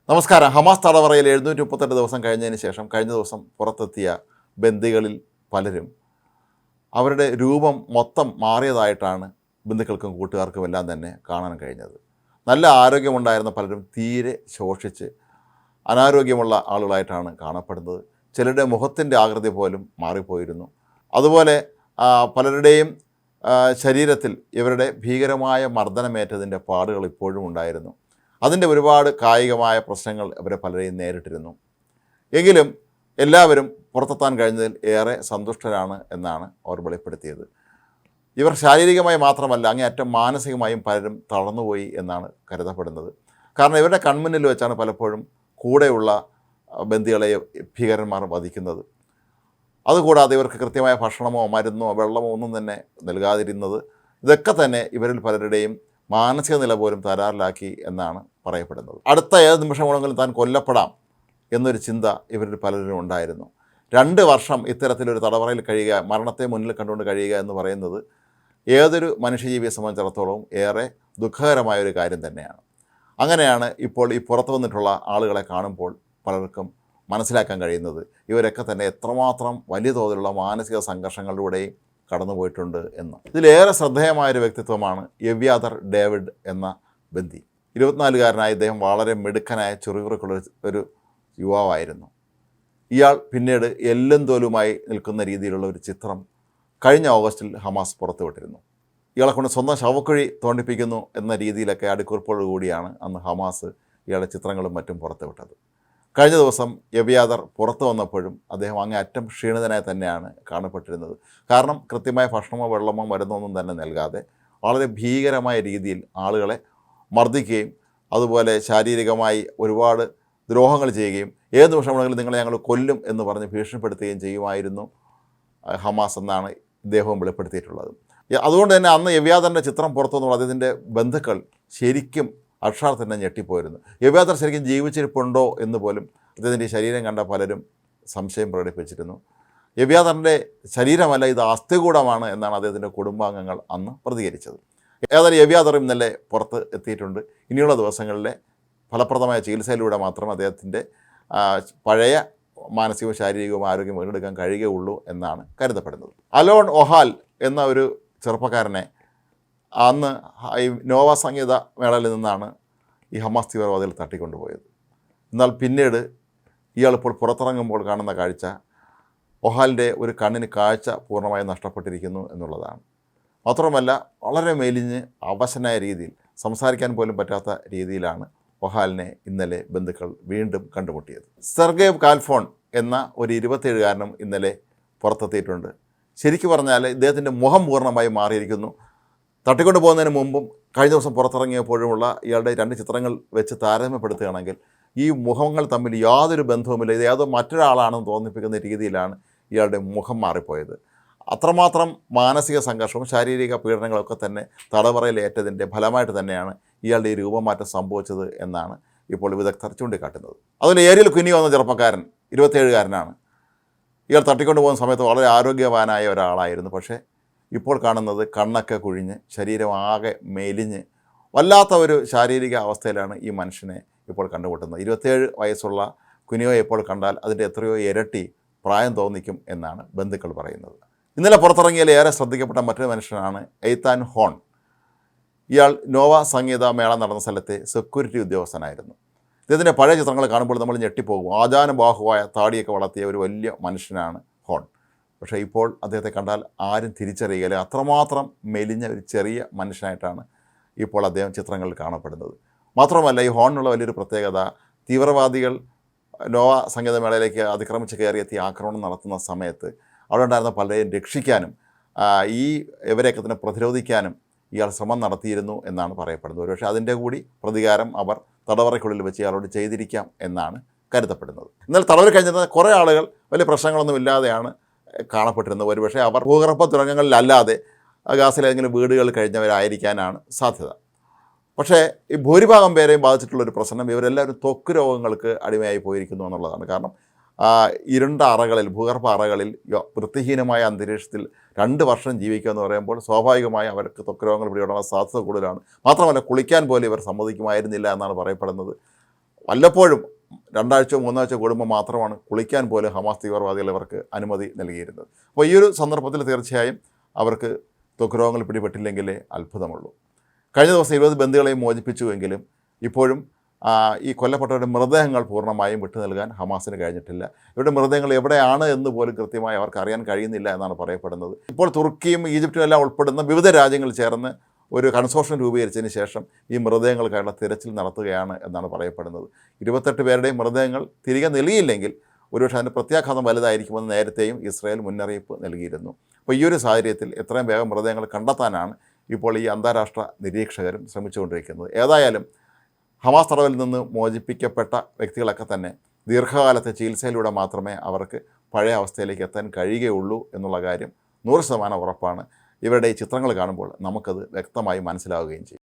നമസ്കാരം. ഹമാസ് തടവറയിൽ 738 ദിവസം കഴിഞ്ഞതിന് ശേഷം കഴിഞ്ഞ ദിവസം പുറത്തെത്തിയ ബന്ദികളിൽ പലരും അവരുടെ രൂപം മൊത്തം മാറിയതായിട്ടാണ് ബന്ധുക്കൾക്കും കൂട്ടുകാർക്കും എല്ലാം തന്നെ കാണാൻ കഴിഞ്ഞത്. നല്ല ആരോഗ്യമുണ്ടായിരുന്ന പലരും തീരെ ശോഷിച്ച് അനാരോഗ്യമുള്ള ആളുകളായിട്ടാണ് കാണപ്പെടുന്നത്. ചിലരുടെ മുഖത്തിൻ്റെ ആകൃതി പോലും മാറിപ്പോയിരുന്നു. അതുപോലെ പലരുടെയും ശരീരത്തിൽ ഇവരുടെ ഭീകരമായ മർദ്ദനമേറ്റതിൻ്റെ പാടുകൾ ഇപ്പോഴും ഉണ്ടായിരുന്നു. അതിൻ്റെ ഒരുപാട് കായികമായ പ്രശ്നങ്ങൾ അവരെ പലരെയും നേരിട്ടിരുന്നു. എങ്കിലും എല്ലാവരും പുറത്തെത്താൻ കഴിഞ്ഞതിൽ ഏറെ സന്തുഷ്ടരാണ് എന്നാണ് അവർ വെളിപ്പെടുത്തിയത്. ഇവർ ശാരീരികമായി മാത്രമല്ല അങ്ങേയറ്റം മാനസികമായും പലരും തളർന്നുപോയി എന്നാണ് കരുതപ്പെടുന്നത്. കാരണം ഇവരുടെ കൺമുന്നിൽ വെച്ചാണ് പലപ്പോഴും കൂടെയുള്ള ബന്ദികളെ ഭീകരന്മാർ വധിക്കുന്നത്. അതുകൂടാതെ ഇവർക്ക് കൃത്യമായ ഭക്ഷണമോ മരുന്നോ വെള്ളമോ ഒന്നും തന്നെ നൽകാതിരുന്നത്, ഇതൊക്കെ തന്നെ ഇവരിൽ പലരുടെയും മാനസിക നില പോലും തകരാറിലാക്കി എന്നാണ് പറയപ്പെടുന്നത്. അടുത്ത ഏത് നിമിഷമാണെങ്കിലും താൻ കൊല്ലപ്പെടാം എന്നൊരു ചിന്ത ഇവരിൽ പലരും ഉണ്ടായിരുന്നു. 2 വർഷം ഇത്തരത്തിലൊരു തടവറയിൽ കഴിയുക, മരണത്തെ മുന്നിൽ കണ്ടുകൊണ്ട് കഴിയുക എന്ന് പറയുന്നത് ഏതൊരു മനുഷ്യജീവിയെ സംബന്ധിച്ചിടത്തോളം ഏറെ ദുഃഖകരമായൊരു കാര്യം തന്നെയാണ്. അങ്ങനെയാണ് ഇപ്പോൾ ഈ പുറത്തു വന്നിട്ടുള്ള ആളുകളെ കാണുമ്പോൾ പലർക്കും മനസ്സിലാക്കാൻ കഴിയുന്നത് ഇവരൊക്കെ തന്നെ എത്രമാത്രം വലിയ തോതിലുള്ള മാനസിക സംഘർഷങ്ങളിലൂടെയും കടന്നുപോയിട്ടുണ്ട് എന്ന്. ഇതിലേറെ ശ്രദ്ധേയമായൊരു വ്യക്തിത്വമാണ് എവ്യാതർ ഡേവിഡ് എന്ന ബന്ദി. 24-കാരനായ ഇദ്ദേഹം വളരെ മിടുക്കനായ ചുറുചുറുക്കുള്ള ഒരു യുവാവായിരുന്നു. ഇയാൾ പിന്നീട് എല്ലും തോലുമായി നിൽക്കുന്ന രീതിയിലുള്ള ഒരു ചിത്രം കഴിഞ്ഞ ഓഗസ്റ്റിൽ ഹമാസ് പുറത്തുവിട്ടിരുന്നു. ഇയാളെ കൊണ്ട് സ്വന്തം ശവക്കുഴി തോണ്ടിപ്പിക്കുന്നു എന്ന രീതിയിലൊക്കെ അടിക്കുറിപ്പോടുകൂടിയാണ് അന്ന് ഹമാസ് ഇയാളുടെ ചിത്രങ്ങളും മറ്റും പുറത്തുവിട്ടത്. കഴിഞ്ഞ ദിവസം എവ്യാതർ പുറത്തു വന്നപ്പോഴും അദ്ദേഹം അങ്ങേയറ്റം ക്ഷീണിതനായി തന്നെയാണ് കാണപ്പെട്ടിരുന്നത്. കാരണം കൃത്യമായ ഭക്ഷണമോ വെള്ളമോ മരുന്നൊന്നും തന്നെ നൽകാതെ വളരെ ഭീകരമായ രീതിയിൽ ആളുകളെ മർദ്ദിക്കുകയും അതുപോലെ ശാരീരികമായി ഒരുപാട് ദ്രോഹങ്ങൾ ചെയ്യുകയും ഏത് നിമിഷമാണെങ്കിലും നിങ്ങളെ ഞങ്ങൾ കൊല്ലും എന്ന് പറഞ്ഞ് ഭീഷണിപ്പെടുത്തുകയും ചെയ്യുമായിരുന്നു ഹമാസ് എന്നാണ് ഇദ്ദേഹവും വെളിപ്പെടുത്തിയിട്ടുള്ളത്. അതുകൊണ്ട് തന്നെ അന്ന് എവ്യാതറിൻ്റെ ചിത്രം പുറത്തു വന്നപ്പോൾ അദ്ദേഹത്തിൻ്റെ ബന്ധുക്കൾ ശരിക്കും അക്ഷരാർത്ഥം ഞെട്ടിപ്പോയിരുന്നു. എവ്യാതർ ശരിക്കും ജീവിച്ചിരിപ്പുണ്ടോ എന്ന് പോലും അദ്ദേഹത്തിൻ്റെ ശരീരം കണ്ട പലരും സംശയം പ്രകടിപ്പിച്ചിരുന്നു. എവ്യാതറിൻ്റെ ശരീരമല്ല, ഇത് അസ്ഥികൂടമാണ് എന്നാണ് അദ്ദേഹത്തിൻ്റെ കുടുംബാംഗങ്ങൾ അന്ന് പ്രതികരിച്ചത്. ഏതായാലും എവ്യാതറും ഇന്നലെ പുറത്ത് എത്തിയിട്ടുണ്ട്. ഇനിയുള്ള ദിവസങ്ങളിലെ ഫലപ്രദമായ ചികിത്സയിലൂടെ മാത്രം അദ്ദേഹത്തിൻ്റെ പഴയ മാനസികവും ശാരീരികവും ആരോഗ്യം വീണ്ടെടുക്കാൻ കഴിയുകയുള്ളൂ എന്നാണ് കരുതപ്പെടുന്നത്. അലോൺ ഒഹാൽ എന്ന ഒരു ചെറുപ്പക്കാരനെ അന്ന് ഈ നോവ സംഗീത മേളയിൽ നിന്നാണ് ഈ ഹമാസ് തീവ്രവാദികൾ തട്ടിക്കൊണ്ടുപോയത്. എന്നാൽ പിന്നീട് ഇയാളിപ്പോൾ പുറത്തിറങ്ങുമ്പോൾ കാണുന്ന കാഴ്ച ഒഹാലിൻ്റെ ഒരു കണ്ണിന് കാഴ്ച പൂർണ്ണമായി നഷ്ടപ്പെട്ടിരിക്കുന്നു എന്നുള്ളതാണ്. മാത്രമല്ല വളരെ മെലിഞ്ഞ് അവശനായ രീതിയിൽ സംസാരിക്കാൻ പോലും പറ്റാത്ത രീതിയിലാണ് ഒഹാലിനെ ഇന്നലെ ബന്ധുക്കൾ വീണ്ടും കണ്ടുമുട്ടിയത്. സെർഗേവ് കാൽഫോൺ എന്ന ഒരു 27-കാരനും ഇന്നലെ പുറത്തെത്തിയിട്ടുണ്ട്. ശരിക്കും പറഞ്ഞാൽ ഇദ്ദേഹത്തിൻ്റെ മുഖം പൂർണ്ണമായി മാറിയിരിക്കുന്നു. തട്ടിക്കൊണ്ടു പോകുന്നതിന് മുമ്പും കഴിഞ്ഞ ദിവസം പുറത്തിറങ്ങിയപ്പോഴുമുള്ള ഇയാളുടെ 2 ചിത്രങ്ങൾ വെച്ച് താരതമ്യപ്പെടുത്തുകയാണെങ്കിൽ ഈ മുഖങ്ങൾ തമ്മിൽ യാതൊരു ബന്ധവുമില്ല. ഇത് ഏതോ മറ്റൊരാളാണെന്ന് തോന്നിപ്പിക്കുന്ന രീതിയിലാണ് ഇയാളുടെ മുഖം മാറിപ്പോയത്. അത്രമാത്രം മാനസിക സംഘർഷവും ശാരീരിക പീഡനങ്ങളൊക്കെ തന്നെ തടവറയിലേറ്റതിൻ്റെ ഫലമായിട്ട് തന്നെയാണ് ഇയാളുടെ ഈ രൂപമാറ്റം സംഭവിച്ചത് എന്നാണ് ഇപ്പോൾ വിദഗ്ധർ ചൂണ്ടിക്കാട്ടുന്നത്. അതിൽ ഏരിയൽ കുനിയോ എന്ന ചെറുപ്പക്കാരൻ 27-കാരനാണ്. ഇയാൾ തട്ടിക്കൊണ്ടു പോകുന്ന സമയത്ത് വളരെ ആരോഗ്യവാനായ ഒരാളായിരുന്നു. പക്ഷേ ഇപ്പോൾ കാണുന്നത് കണ്ണൊക്കെ കുഴിഞ്ഞ് ശരീരം ആകെ മെലിഞ്ഞ് വല്ലാത്ത ഒരു ശാരീരിക അവസ്ഥയിലാണ് ഈ മനുഷ്യനെ ഇപ്പോൾ കണ്ടുമുട്ടുന്നത്. 27 വയസ്സുള്ള കുനിയോയെ ഇപ്പോൾ കണ്ടാൽ അതിൻ്റെ എത്രയോ ഇരട്ടി പ്രായം തോന്നിക്കും എന്നാണ് ബന്ധുക്കൾ പറയുന്നത്. ഇന്നലെ പുറത്തിറങ്ങിയാൽ ഏറെ ശ്രദ്ധിക്കപ്പെട്ട മറ്റൊരു മനുഷ്യനാണ് എയ്താൻ ഹോൺ. ഇയാൾ നോവ സംഗീത മേള നടന്ന സ്ഥലത്തെ സെക്യൂരിറ്റി ഉദ്യോഗസ്ഥനായിരുന്നു. ഇദ്ദേഹത്തിൻ്റെ പഴയ ചിത്രങ്ങൾ കാണുമ്പോൾ നമ്മൾ ഞെട്ടിപ്പോകും. ആജാനുബാഹുവായ താടിയൊക്കെ വളർത്തിയ ഒരു വലിയ മനുഷ്യനാണ് ഹോൺ. പക്ഷേ ഇപ്പോൾ അദ്ദേഹത്തെ കണ്ടാൽ ആരും തിരിച്ചറിയുകയില്ല. അത്രമാത്രം മെലിഞ്ഞ ഒരു ചെറിയ മനുഷ്യനായിട്ടാണ് ഇപ്പോൾ അദ്ദേഹം ചിത്രങ്ങളിൽ കാണപ്പെടുന്നത്. മാത്രമല്ല ഈ ഹോണിനുള്ള വലിയൊരു പ്രത്യേകത, തീവ്രവാദികൾ നോവ സംഗീതമേളയിലേക്ക് അതിക്രമിച്ച് കയറിയെത്തി ആക്രമണം നടത്തുന്ന സമയത്ത് അവിടെ ഉണ്ടായിരുന്ന പലരെയും രക്ഷിക്കാനും ഈ ഇവരെയൊക്കെ തന്നെ പ്രതിരോധിക്കാനും ഇയാൾ ശ്രമം നടത്തിയിരുന്നു എന്നാണ് പറയപ്പെടുന്നത്. ഒരുപക്ഷെ അതിൻ്റെ കൂടി പ്രതികാരം അവർ തടവറയ്ക്കുള്ളിൽ വെച്ച് ഇയാളോട് ചെയ്തിരിക്കാം എന്നാണ് കരുതപ്പെടുന്നത്. എന്നാൽ തടവറ കഴിഞ്ഞിരുന്ന കുറേ ആളുകൾ വലിയ പ്രശ്നങ്ങളൊന്നുമില്ലാതെയാണ് കാണപ്പെട്ടിരുന്നത്. ഒരുപക്ഷെ അവർ ഭൂഗർഭ തുരങ്കങ്ങളിലല്ലാതെ ഗാസിലേതെങ്കിലും വീടുകൾ കഴിഞ്ഞവരായിരിക്കാനാണ് സാധ്യത. പക്ഷേ ഈ ഭൂരിഭാഗം പേരെയും ബാധിച്ചിട്ടുള്ളൊരു പ്രശ്നം ഇവരെല്ലാവരും ത്വക്ക് രോഗങ്ങൾക്ക് അടിമയായി പോയിരിക്കുന്നു എന്നുള്ളതാണ്. കാരണം ഇരുണ്ട അറകളിൽ, ഭൂഗർഭ അറകളിൽ വൃത്തിഹീനമായ അന്തരീക്ഷത്തിൽ 2 വർഷം ജീവിക്കുക എന്ന് പറയുമ്പോൾ സ്വാഭാവികമായി അവർക്ക് ത്വക്ക് രോഗങ്ങൾ പിടിപെടാനുള്ള സാധ്യത കൂടുതലാണ്. മാത്രമല്ല കുളിക്കാൻ പോലും ഇവർ സമ്മതിക്കുമായിരുന്നില്ല എന്നാണ് പറയപ്പെടുന്നത്. വല്ലപ്പോഴും 2 ആഴ്ചയോ 3 ആഴ്ചയോ കൂടുമ്പോൾ മാത്രമാണ് കുളിക്കാൻ പോലും ഹമാസ് തീവ്രവാദികൾ ഇവർക്ക് അനുമതി നൽകിയിരുന്നത്. അപ്പോൾ ഈ ഒരു സന്ദർഭത്തിൽ തീർച്ചയായും അവർക്ക് ത്വക്ക് രോഗങ്ങൾ പിടിപെട്ടില്ലെങ്കിലേ അത്ഭുതമുള്ളൂ. കഴിഞ്ഞ ദിവസം 20 ബന്ദികളെയും മോചിപ്പിച്ചുവെങ്കിലും ഇപ്പോഴും ഈ കൊല്ലപ്പെട്ടവരുടെ മൃതദേഹങ്ങൾ പൂർണ്ണമായും വിട്ടു നൽകാൻ ഹമാസിന് കഴിഞ്ഞിട്ടില്ല. ഇവരുടെ മൃതദേഹങ്ങൾ എവിടെയാണ് എന്ന് പോലും കൃത്യമായി അവർക്ക് അറിയാൻ കഴിയുന്നില്ല എന്നാണ് പറയപ്പെടുന്നത്. ഇപ്പോൾ തുർക്കിയും ഈജിപ്തും എല്ലാം ഉൾപ്പെടുന്ന വിവിധ രാജ്യങ്ങൾ ചേർന്ന് ഒരു കൺസോർഷ്യം രൂപീകരിച്ചതിന് ശേഷം ഈ മൃതദേഹങ്ങൾക്കായുള്ള തിരച്ചിൽ നടത്തുകയാണ് എന്നാണ് പറയപ്പെടുന്നത്. 28 പേരുടെയും മൃതദേഹങ്ങൾ തിരികെ നൽകിയില്ലെങ്കിൽ ഒരുപക്ഷെ അതിൻ്റെ പ്രത്യാഘാതം വലുതായിരിക്കുമെന്ന് നേരത്തെയും ഇസ്രായേൽ മുന്നറിയിപ്പ് നൽകിയിരുന്നു. അപ്പോൾ ഈ ഒരു സാഹചര്യത്തിൽ എത്രയും വേഗം മൃതദേഹങ്ങൾ കണ്ടെത്താനാണ് ഇപ്പോൾ ഈ അന്താരാഷ്ട്ര നിരീക്ഷകരും ശ്രമിച്ചുകൊണ്ടിരിക്കുന്നത്. ഏതായാലും ഹമാസ് തടവിൽ നിന്ന് മോചിപ്പിക്കപ്പെട്ട വ്യക്തികളൊക്കെ തന്നെ ദീർഘകാലത്തെ ചികിത്സയിലൂടെ മാത്രമേ അവർക്ക് പഴയ അവസ്ഥയിലേക്ക് എത്താൻ കഴിയുകയുള്ളൂ എന്നുള്ള കാര്യം 100% ഉറപ്പാണ്. ഇവരുടെ ഈ ചിത്രങ്ങൾ കാണുമ്പോൾ നമുക്കത് വ്യക്തമായി മനസ്സിലാവുകയും ചെയ്യും.